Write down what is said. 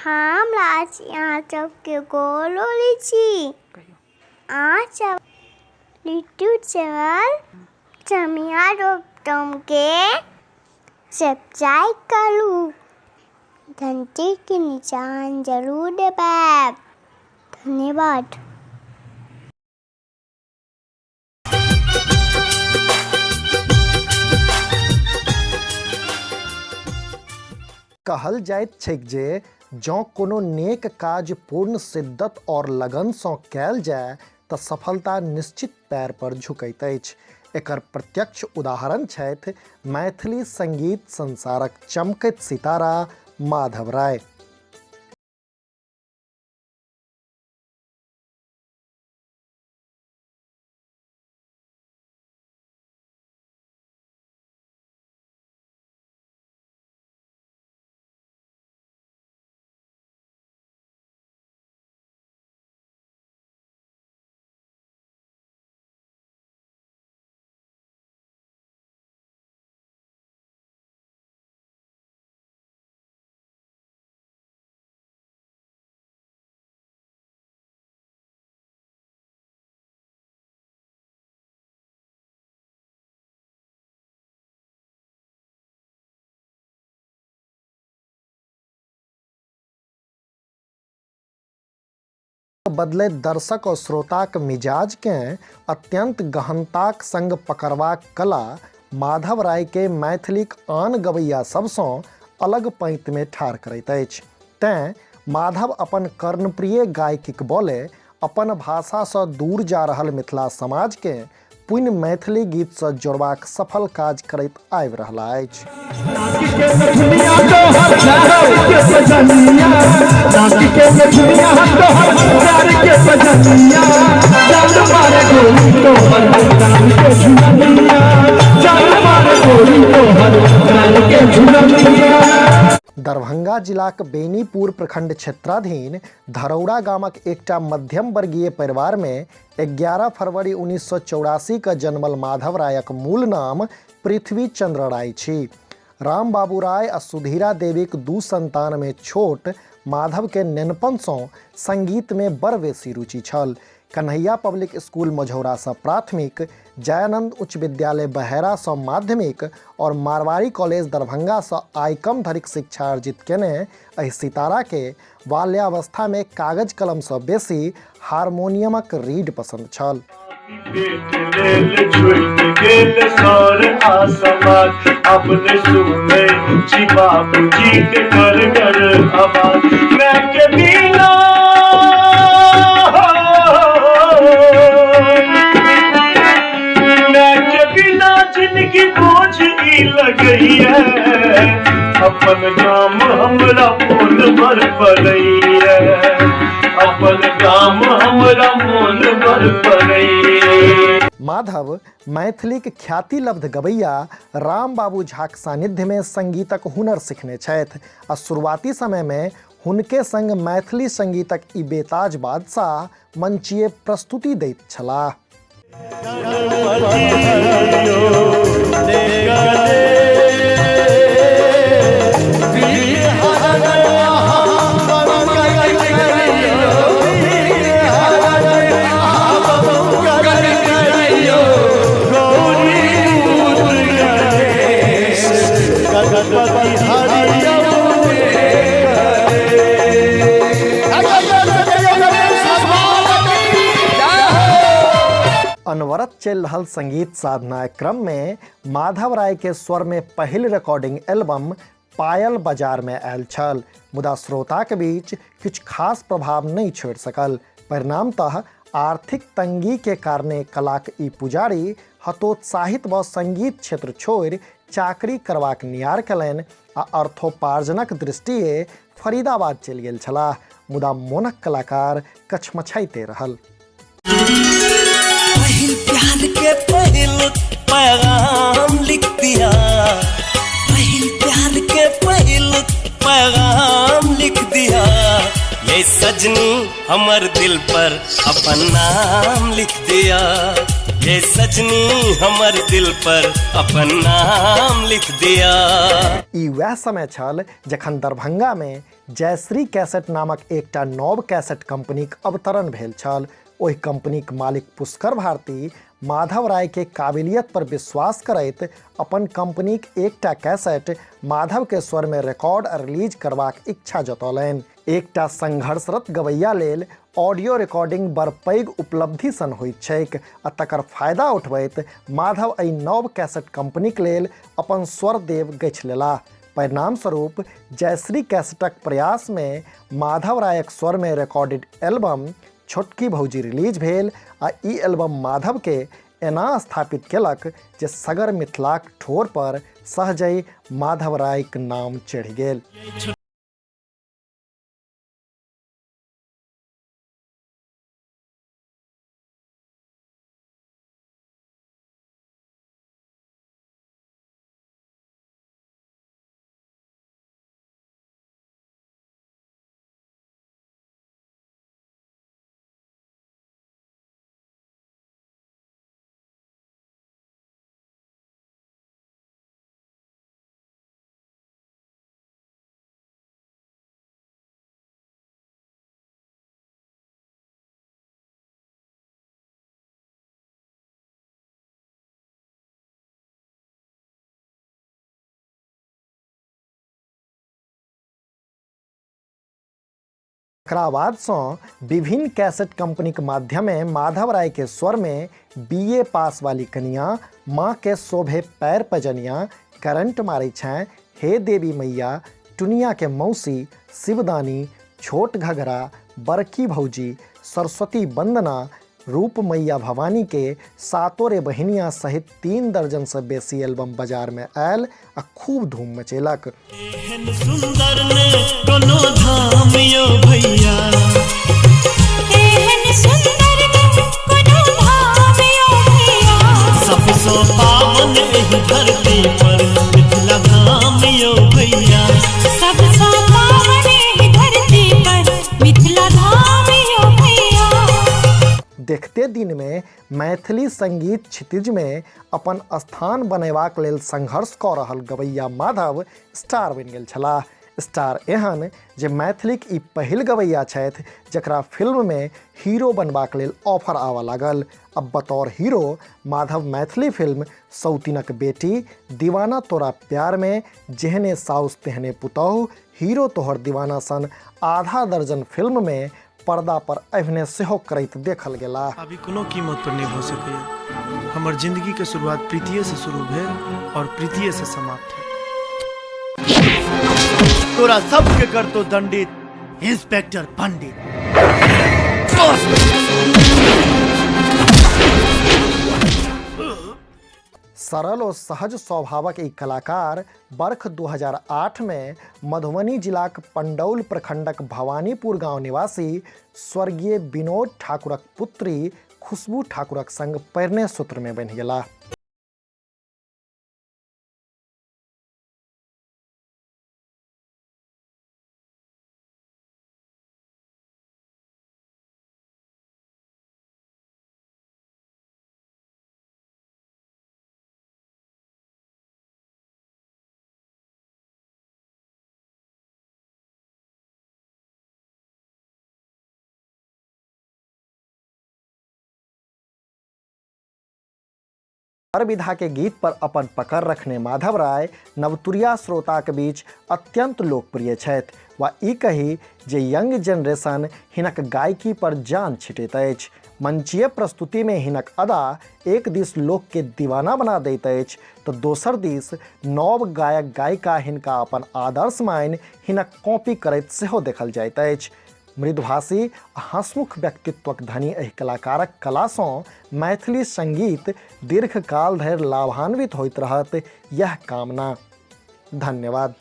हमरा सबके गोलो लीची आँच लिट्टू चावल चमिया रोपटम के सब्सक्राइब करू घंटी के निशान जरूर दबाएं। धन्यवाद। कहल जाइत छैक जे जँ कोनो नेक काज पूर्ण शिद्दत और लगन सँ कयल जाय तऽ सफलता निश्चित पैर पर झुकैत अछि। एकर प्रत्यक्ष उदाहरण छथि मैथिली संगीत संसारक चमकैत सितारा माधव राय। बदलैत दर्शक और श्रोताक मिजाज केँ अत्यंत गहनताक संग पकड़बाक कला माधव राय के मैथिलीक आन गवैया सबसँ अलग पंक्ति में ठाढ़ करैत अछि। तेँ माधव अपन कर्णप्रिय गायकीक बले अपन भाषासँ दूर जा रहल मिथिला समाज के पुनः मैथिली गीत सँ जोड़बाक सफल काज करैत आबि रहला अछि। दरभंगा जिलाक बेनीपुर प्रखंड क्षेत्राधीन धरौरा गामक एकटा मध्यम वर्गीय परिवार में 11 फरवरी 1984 के जन्मल माधव रायक मूल नाम पृथ्वी चंद्र राय छी। राम बाबू राय आ सुधीरा देवीक दू संतान में छोट माधव के नेनपन सँ संगीत में बड़ बेसी रुचि छल। कन्हैया पब्लिक स्कूल मझौरा सँ प्राथमिक, जयानंद उच्च विद्यालय बहेरा सँ माध्यमिक और मारवाड़ी कॉलेज दरभंगा सँ आइकम धरिक शिक्षा अर्जित केने एहि सितारा के बाल्यावस्था में कागज कलम सँ बेसी हारमोनियमक रीड पसंद छल। जिनकी बोझ ई लगई है अपन काम हमरा मोन भर पड़ई है, अपन काम हमरा मोन भर पड़ई है। माधव मैथिलीक ख्याति लब्ध गवैया राम बाबू झाक सानिध्य में संगीतक हुनर सिखने छथि आ शुरुआती समय में हुनके संग मैथिली संगीतक ई बेताज बादशाह मंचीय प्रस्तुति दैत छलाह। अनवरत चल रहल संगीत साधना क्रम में माधव राय के स्वर में पहिल रिकॉर्डिंग एल्बम पायल बाजार में आयल छल, मुदा श्रोता के बीच किछु खास प्रभाव नहीं छोड़ सकल। परिणामतः आर्थिक तंगी के कारणे कलाक ई पुजारी हतोत्साहित व संगीत क्षेत्र छोड़ि चाकरी करबाक नियार कयलनि आ अर्थोपार्जनक दृष्टिए फरीदाबाद चलि गेल छलाह, मुदा मोनक कलाकार कछमछाइते रहल। प्यार के पहले पैगाम लिख दिया, प्यार के पहले पैगाम लिख दिया, ये सजनी हमर दिल पर अपन नाम लिख दिया, ये सजनी हमर दिल पर अपन नाम लिख दिया। ई वह समय छल जखन दरभंगा में जयश्री कैसेट नामक एकटा नव कैसेट कंपनीक अवतरण भेल छल। ओहि कंपनीक मालिक पुष्कर भारती माधव राय के काबिलियत पर विश्वास करैत अपन कंपनीक एकटा कैसेट माधव के स्वर में रिकॉर्ड आ रिलीज करबाक इच्छा जतौलनि। एकटा संघर्षरत गवैया लेल ऑडियो रिकॉर्डिंग बड़ पैघ उपलब्धि सन होइत छैक आ तकर फायदा उठबैत माधव एहि नव कैसेट कंपनीक लेल अपन स्वर देव गछि लेलाह। परिणामस्वरूप जयश्री कैसेटक प्रयास में माधव रायक स्वर में रिकॉर्डेड एल्बम छोटकी भौजी रिलीज भेल आ ई एल्बम माधव के एना स्थापित केलक जे सगर मिथिलाक ठोर पर सहजहि माधव रायक नाम चढ़ि गेल। एकरा बाद सँ विभिन्न कैसेट कंपनीक माध्यमे माधव राय के स्वर में BA पास वाली कनिया, माँ के शोभे पैर पजनिया, करंट मारे छैं, हे देवी मैया, टुनिया के मौसी, शिवदानी, छोट घघरा, बड़की भौजी, सरस्वती वंदना, रूप मैया भवानी के सातों रे बहिनिया सहित 3 दर्जन से बेसी एल्बम बाजार में आयल आ खूब धूम मचेलक। एहन सुंदर ने कोनो धाम यो भैया, एहन सुंदर ने कोनो धाम यो भैया, सबसो पावन एहि धरती पर मिथिला धाम यो भैया, सबसो पावन एहि धरती पर मिथिला धाम यो भैया। देखते दिन में मैथिली संगीत क्षितिज में अपन स्थान बनेबाक लेल संघर्ष कऽ रहल गवैया माधव स्टार बनि गेल छलाह। स्टार एहन जे मैथिलीक ई पहिल गवैया छथि जकरा फिल्म में हीरो बनबाक लेल ऑफर आवा लागल। अब बतौर हीरो माधव मैथिली फिल्म सौतीनक बेटी, दीवाना तोरा प्यार में, जेहने साउस तेहने पुतहु, हीरो तोहर दीवाना सन आधा दर्जन फिल्म में पर्दा पर अभिनय सेहो करैत देखल गेला। अभी कोनो कीमत पर नहीं हो सकैया। हमर जिंदगी के शुरुआत प्रीतिये से शुरू भेल और प्रीतिये से समाप्त है। तोरा सबके करतो दंडित इंस्पेक्टर पंडित। सरल और सहज स्वभावक ई कलाकार वर्ष 2008 में मधुबनी जिलाक पंडौल प्रखंडक भवानीपुर गांव निवासी स्वर्गीय विनोद ठाकुरक पुत्री खुशबू ठाकुरक संग परिणय सूत्र में बनि गेला। हर विधा के गीत पर अपन पकड़ रखने माधव राय नवतुरिया श्रोता के बीच अत्यंत लोकप्रिय छथि। वा ई कही जे यंग जनरेशन हिनक गायकी पर जान छिटैत अछि। मंचीय प्रस्तुति में हिनक अदा एक दिस लोक के दीवाना बना दैत अछि तो दोसर दिस नव गायक गायिका हिनका अपन आदर्श मानि हिनक कॉपी करैत सेहो देखल जाइत अछि। मृदुभाषी हंसमुख व्यक्तित्वक धनी एहि कलाकारक कला सँ मैथिली संगीत दीर्घकाल धरि लाभान्वित होइत रहत, यह कामना। धन्यवाद।